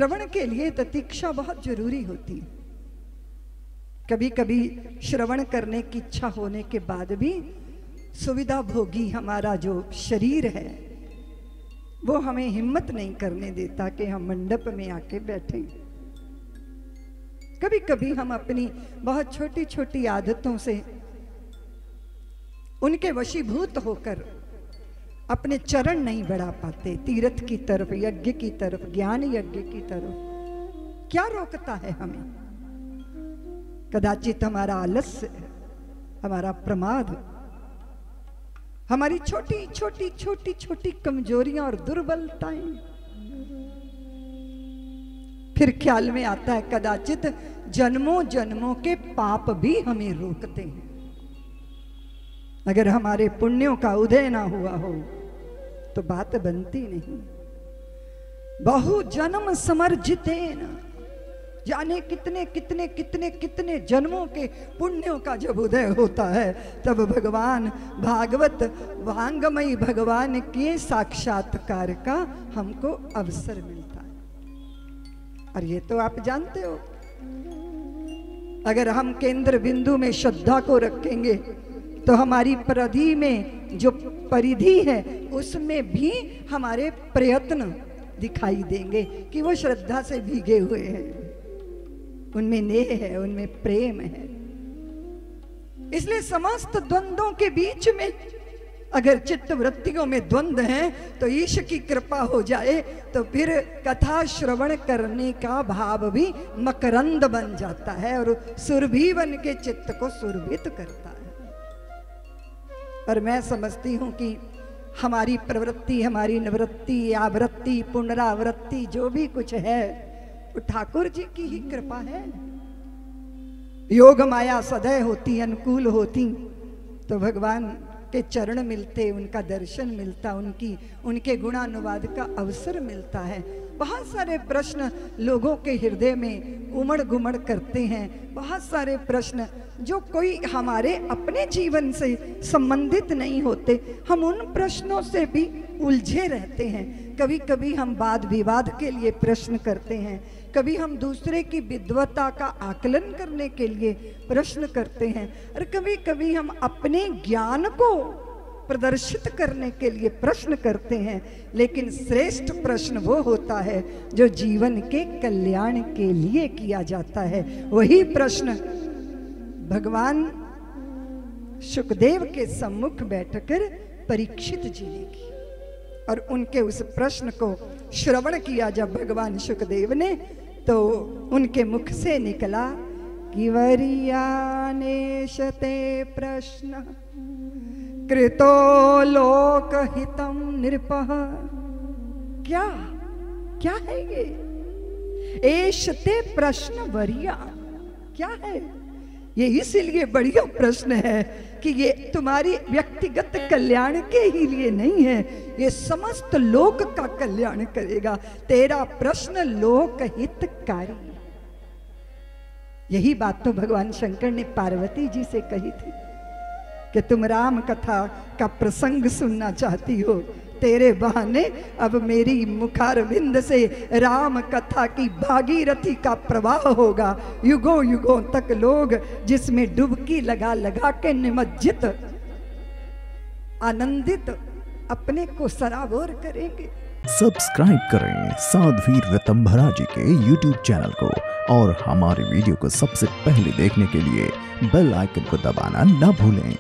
श्रवण के लिए प्रतीक्षा बहुत जरूरी होती है। कभी कभी श्रवण करने की इच्छा होने के बाद भी सुविधा भोगी हमारा जो शरीर है वो हमें हिम्मत नहीं करने देता कि हम मंडप में आके बैठे। कभी कभी हम अपनी बहुत छोटी छोटी आदतों से उनके वशीभूत होकर अपने चरण नहीं बढ़ा पाते तीर्थ की तरफ, यज्ञ की तरफ, ज्ञान यज्ञ की तरफ। क्या रोकता है हमें? कदाचित हमारा आलस्य, हमारा प्रमाद, हमारी छोटी छोटी छोटी छोटी कमजोरियां और दुर्बलताएं। फिर ख्याल में आता है कदाचित जन्मों जन्मों के पाप भी हमें रोकते हैं। अगर हमारे पुण्यों का उदय ना हुआ हो तो बात बनती नहीं। बहु जन्म समर्जितेन, जाने कितने कितने कितने कितने जन्मों के पुण्यों का जब उदय होता है तब भगवान भागवत वांगमयी भगवान के साक्षात्कार का हमको अवसर मिलता है। और ये तो आप जानते हो, अगर हम केंद्र बिंदु में श्रद्धा को रखेंगे तो हमारी परिधि में जो परिधि है उसमें भी हमारे प्रयत्न दिखाई देंगे कि वो श्रद्धा से भीगे हुए हैं, उनमें नेह है, उनमें प्रेम है। इसलिए समस्त द्वंद्वों के बीच में अगर चित्त वृत्तियों में द्वंद्व हैं तो ईश की कृपा हो जाए तो फिर कथा श्रवण करने का भाव भी मकरंद बन जाता है और सुरभि बन के चित्त को सुरभित करता है। और मैं समझती हूं कि हमारी प्रवृत्ति, हमारी निवृत्ति, आवृत्ति, पुनरावृत्ति जो भी कुछ है वो ठाकुर जी की ही कृपा है। योग माया सदैव होती, अनुकूल होती तो भगवान के चरण मिलते, उनका दर्शन मिलता, उनके गुणानुवाद का अवसर मिलता है। बहुत सारे प्रश्न लोगों के हृदय में उमड़ गुमड़ करते हैं, बहुत सारे प्रश्न जो कोई हमारे अपने जीवन से संबंधित नहीं होते, हम उन प्रश्नों से भी उलझे रहते हैं। कभी कभी हम वाद विवाद के लिए प्रश्न करते हैं, कभी हम दूसरे की विद्वता का आकलन करने के लिए प्रश्न करते हैं, और कभी कभी हम अपने ज्ञान को प्रदर्शित करने के लिए प्रश्न करते हैं। लेकिन श्रेष्ठ प्रश्न वो होता है जो जीवन के कल्याण के लिए किया जाता है। वही प्रश्न भगवान शुकदेव के सम्मुख बैठकर परीक्षित जी ने की, और उनके उस प्रश्न को श्रवण किया जब भगवान शुकदेव ने, तो उनके मुख से निकला कि वरीयानेशते प्रश्न कृतो लोकहितम नृपः। क्या क्या है ये? एशते प्रश्न वरीया क्या है? ये इसीलिए बढ़िया प्रश्न है कि ये तुम्हारी व्यक्तिगत कल्याण के ही लिए नहीं है, ये समस्त लोक का कल्याण करेगा। तेरा प्रश्न लोक हितकारी। यही बात तो भगवान शंकर ने पार्वती जी से कही थी कि तुम राम कथा का प्रसंग सुनना चाहती हो, तेरे बहाने अब मेरी मुखारविंद से राम कथा की भागीरथी का प्रवाह होगा। युगों युगों तक लोग जिसमें डुबकी लगा लगा के निमज्जित आनंदित अपने को सराबोर करेंगे। सब्सक्राइब करें साध्वी ऋतंभरा जी के YouTube चैनल को, और हमारे वीडियो को सबसे पहले देखने के लिए बेल आइकन को दबाना न भूलें।